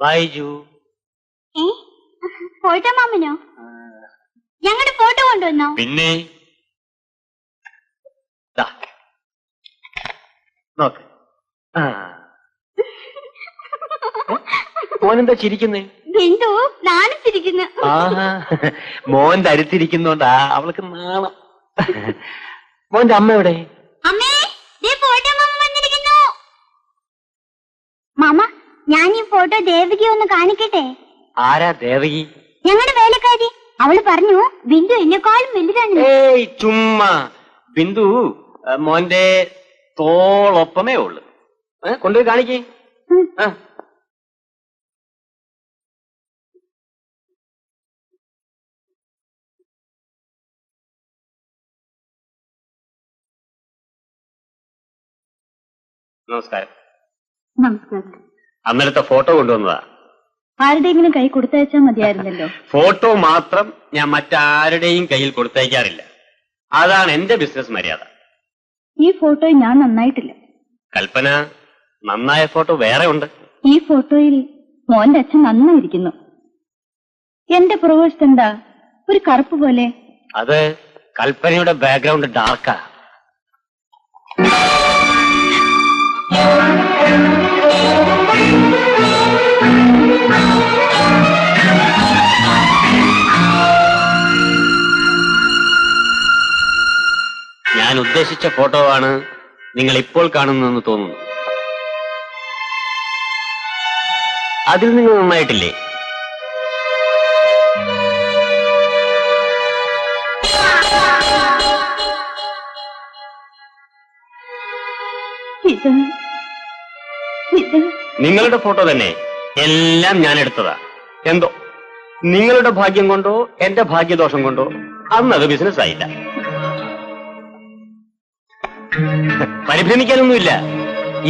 വായിച്ചു. ഫോട്ടോ മാമനോ? ഞങ്ങളുടെ ഫോട്ടോ കൊണ്ടുവന്നോ? പിന്നെ നോക്ക്. മോനെന്താ ചിരിക്കുന്നേ? ബിന്ദു നാണിച്ചിരിക്കുന്നു. മോൻ ധരിച്ചിരിക്കുന്നോണ്ടാ അവൾക്ക് നാണം. മോന്റെ അമ്മ എവിടെ? അമ്മേ, ഫോട്ടോ മാമ വന്നിരിക്കുന്നു. മാമ, ഞാൻ ഈ ഫോട്ടോ ദേവകി ഒന്ന് കാണിക്കട്ടെ? ആരാ ദേവകി? ഞങ്ങളുടെ വേലക്കാരി. അവള് പറഞ്ഞു ബിന്ദു എന്നെക്കാളും വലുതാണ്. ഏയ് ചുമ്മാ. ബിന്ദു മോന്റെ തോളൊപ്പമേ ഉള്ളു. കൊണ്ടുപോയി കാണിക്കേ. നമസ്കാരം. നമസ്കാരം. അന്നേരത്തെ ഫോട്ടോ കൊണ്ടുവന്നതാ. ആരുടെയെങ്കിലും കൈ കൊടുത്തയച്ചാൽ മതിയായിരുന്നല്ലോ. ഫോട്ടോ മാത്രം ഞാൻ മറ്റാരുടെയും കയ്യിൽ കൊടുത്തയക്കാറില്ല. അതാണ് എന്റെ ബിസിനസ് മര്യാദ. ഈ ഫോട്ടോ ഞാൻ നന്നായിട്ടില്ല. കൽപ്പന, നന്നായ ഫോട്ടോ വേറെ ഉണ്ട്. ഈ ഫോട്ടോയിൽ മോന്റെ അച്ഛൻ നന്നായിരിക്കുന്നു. എന്റെ പുറകുവശത്ത് എന്താ ഒരു കറുപ്പ് പോലെ? അത് കൽപ്പനയുടെ ബാക്ക്ഗ്രൗണ്ട് ഡാർക്കാ. ഞാൻ ഉദ്ദേശിച്ച ഫോട്ടോ ആണ് നിങ്ങൾ ഇപ്പോൾ കാണുന്നതെന്ന് തോന്നുന്നു. അതിൽ നിങ്ങൾ നന്നായിട്ടില്ലേ? നിങ്ങളുടെ ഫോട്ടോ തന്നെ. എല്ലാം ഞാൻ എടുത്തതാ. എന്തോ നിങ്ങളുടെ ഭാഗ്യം കൊണ്ടോ എന്റെ ഭാഗ്യദോഷം കൊണ്ടോ അന്നത് ബിസിനസ് ആയില്ല. പരിഭ്രമിക്കാനൊന്നുമില്ല.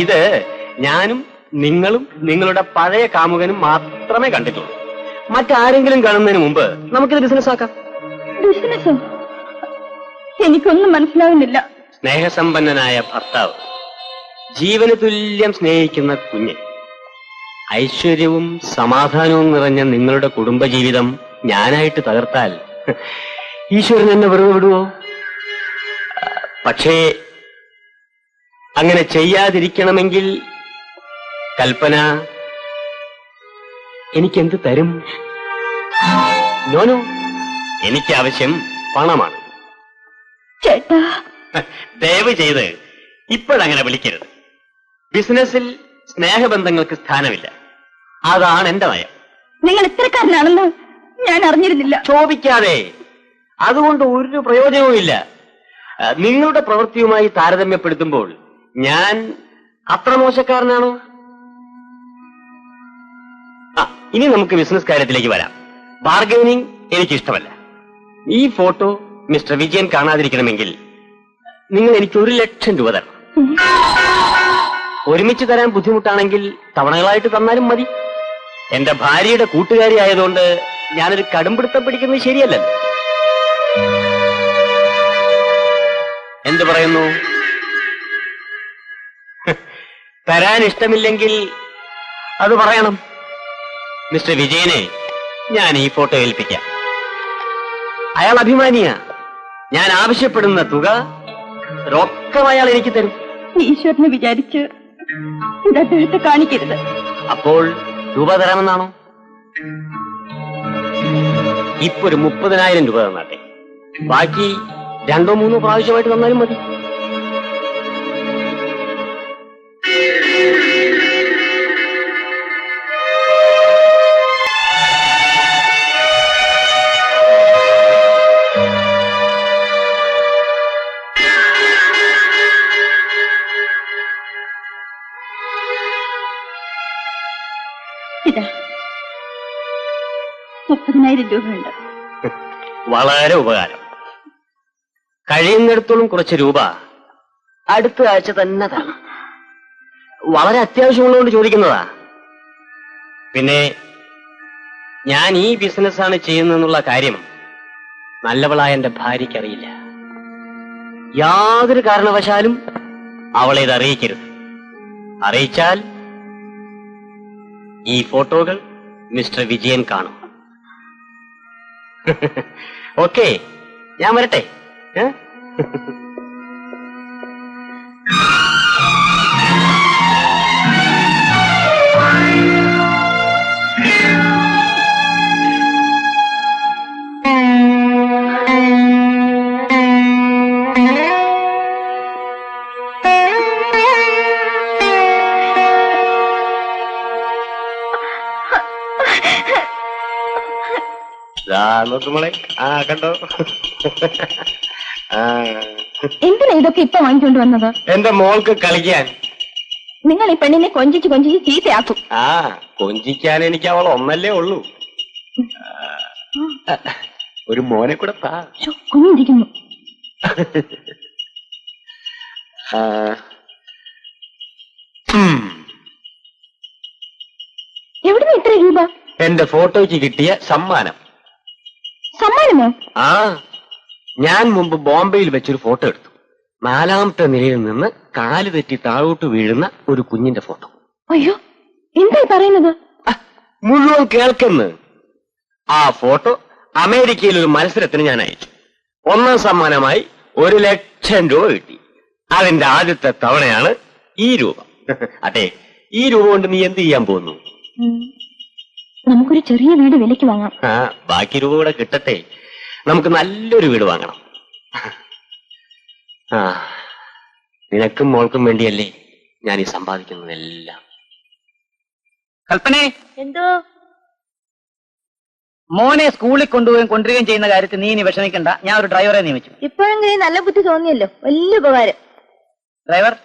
ഇത് ഞാനും നിങ്ങളും നിങ്ങളുടെ പഴയ കാമുകനും മാത്രമേ കണ്ടിട്ടുള്ളൂ. മറ്റാരെങ്കിലും കാണുന്നതിന് മുമ്പ് നമുക്കിത് ബിസിനസ് ആക്കാം. ബിസിനസ്സോ? എനിക്കൊന്നും മനസ്സിലാവുന്നില്ല. സ്നേഹസമ്പന്നനായ ഭർത്താവ്, ജീവന് തുല്യം സ്നേഹിക്കുന്ന കുഞ്ഞ്, ഐശ്വര്യവും സമാധാനവും നിറഞ്ഞ നിങ്ങളുടെ കുടുംബജീവിതം ഞാനായിട്ട് തകർത്താൽ ഈശ്വരൻ എന്നെ വെറുതെ വിടുവോ? പക്ഷേ അങ്ങനെ ചെയ്യാതിരിക്കണമെങ്കിൽ കൽപ്പന എനിക്കെന്ത് തരും? നോനോ, എനിക്ക് ആവശ്യം പണമാണ്. ചേട്ടാ, ദയവ് ചെയ്ത് ഇപ്പോഴങ്ങനെ വിളിക്കരുത്. ബിസിനസ്സിൽ സ്നേഹബന്ധങ്ങൾക്ക് സ്ഥാനമില്ല. അതാണ് എന്റെ നയം. നിങ്ങൾ ഇത്രക്കാരനാണെന്ന് ഞാൻ അറിഞ്ഞിരുന്നില്ല. ചോദിക്കാതെ. അതുകൊണ്ട് ഒരു പ്രയോജനവുമില്ല. നിങ്ങളുടെ പ്രവൃത്തിയുമായി താരതമ്യപ്പെടുത്തുമ്പോൾ ഞാൻ അത്ര മോശക്കാരനാണോ? ഇനി നമുക്ക് ബിസിനസ് കാര്യത്തിലേക്ക് വരാം. ബാർഗൈനിങ് എനിക്കിഷ്ടമല്ല. ഈ ഫോട്ടോ മിസ്റ്റർ വിജയൻ കാണാതിരിക്കണമെങ്കിൽ നിങ്ങൾ എനിക്ക് 1,00,000 രൂപ തരണം. ഒരുമിച്ച് തരാൻ ബുദ്ധിമുട്ടാണെങ്കിൽ തവണകളായിട്ട് തന്നാലും മതി. എന്റെ ഭാര്യയുടെ കൂട്ടുകാരി ആയതുകൊണ്ട് ഞാനൊരു കടുംപിടുത്തം പിടിക്കുന്നത് ശരിയല്ലല്ലോ. എന്തു പറയുന്നു? തരാൻ ഇഷ്ടമില്ലെങ്കിൽ അത് പറയണം. മിസ്റ്റർ വിജയനെ ഞാൻ ഈ ഫോട്ടോ ഏൽപ്പിക്കാം. അയാൾ അഭിമാനിയാ. ഞാൻ ആവശ്യപ്പെടുന്ന തുക റൊക്കം അയാൾ എനിക്ക് തരും. ഈശ്വരനെ വിചാരിച്ച് ഇതെടുത്ത് കാണിക്കരുത്. അപ്പോൾ രൂപ തരാമെന്നാണോ? ഇപ്പൊ ഒരു 30,000 രൂപ തന്നാട്ടെ. ബാക്കി 2-3 പ്രാവശ്യമായിട്ട് തന്നാലും മതി. 30,000 രൂപയുണ്ട്. വളരെ ഉപകാരം. കഴിയുന്നിടത്തോളം കുറച്ച് രൂപ അടുത്ത ആഴ്ച തന്നെ തരണം. വളരെ അത്യാവശ്യമുള്ളതുകൊണ്ട് ചോദിക്കുന്നതാ. പിന്നെ ഞാൻ ഈ ബിസിനസ്സാണ് ചെയ്യുന്നതെന്നുള്ള കാര്യം നല്ലവളായ എന്റെ ഭാര്യയ്ക്ക് അറിയില്ല. യാതൊരു കാരണവശാലും അവളെ ഇത് അറിയിക്കരുത്. അറിയിച്ചാൽ ഈ ഫോട്ടോകൾ മിസ്റ്റർ വിജയൻ കാണും. ഓക്കെ, ഞാൻ വരട്ടെ. നോക്കുമ്പോളെ കണ്ടോ? എന്തിനാ ഇതൊക്കെ ഇപ്പൊ വാങ്ങിക്കൊണ്ട് വന്നത്? എന്റെ മോൾക്ക് കളിക്കാൻ. നിങ്ങൾ ഈ പെണ്ണിനെ കൊഞ്ചിച്ച് കൊഞ്ചിച്ച് ചീത്തയാക്കും. കൊഞ്ചിക്കാൻ എനിക്ക് അവൾ ഒന്നല്ലേ ഉള്ളൂ. ഒരു മോനെ കൂടെ താ. കുഞ്ഞിരിക്കുന്നു. എവിടുന്ന് ഇത്ര രൂപ? എന്റെ ഫോട്ടോയ്ക്ക് കിട്ടിയ സമ്മാനം. സമ്മാനമോ? ഞാൻ മുമ്പ് ബോംബെയിൽ വെച്ചൊരു ഫോട്ടോ എടുത്തു. 4ാമത്തെ നിലയിൽ നിന്ന് കാല് തെറ്റി താഴോട്ട് വീഴുന്ന ഒരു കുഞ്ഞിന്റെ ഫോട്ടോ. അയ്യോ, എന്തായി പറയുന്നത്? മുഴുവൻ കേൾക്കുന്നു. ആ ഫോട്ടോ അമേരിക്കയിൽ ഒരു മത്സരത്തിന് ഞാൻ അയച്ചു. 1ാം സമ്മാനമായി 1,00,000 രൂപ കിട്ടി. അതിന്റെ ആദ്യത്തെ തവണയാണ് ഈ രൂപ. അതെ, ഈ രൂപ കൊണ്ട് നീ എന്ത് ചെയ്യാൻ പോകുന്നു? നമുക്കൊരു ചെറിയ വീട് വിലയ്ക്ക് വാങ്ങാം. ബാക്കി രൂപ കൂടെ കിട്ടട്ടെ. നമുക്ക് നല്ലൊരു വീട് വാങ്ങണം. നിനക്കും മോൾക്കും വേണ്ടിയല്ലേ ഞാൻ ഈ സമ്പാദിക്കുന്നതെല്ലാം. കൽപ്പനേ, എന്തോ? മോനെ സ്കൂളിൽ കൊണ്ടുവരികയും ചെയ്യുന്ന കാര്യത്തിൽ നീ ഇനി വിഷമിക്കണ്ട. ഞാൻ ഒരു ഡ്രൈവറെ നിയമിച്ചു. ഇപ്പോഴെങ്കിലും നല്ല ബുദ്ധി തോന്നിയല്ലോ, വലിയ ഉപകാരം. ഡ്രൈവർ,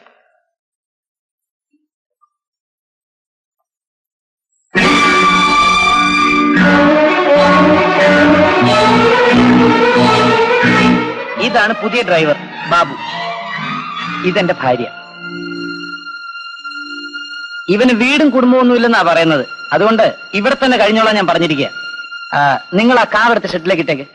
ഇതാണ് പുതിയ ഡ്രൈവർ ബാബു. ഇതെന്റെ ഭാര്യ. ഇവന് വീടും കുടുംബമൊന്നും ഇല്ലെന്നാ പറയുന്നത്. അതുകൊണ്ട് ഇവിടെ തന്നെ കഴിഞ്ഞോളാൻ ഞാൻ പറഞ്ഞിരിക്കുക. നിങ്ങൾ ആ കാർ എടുത്ത് ഷെഡിലേക്ക് ഇട്ടേക്ക്.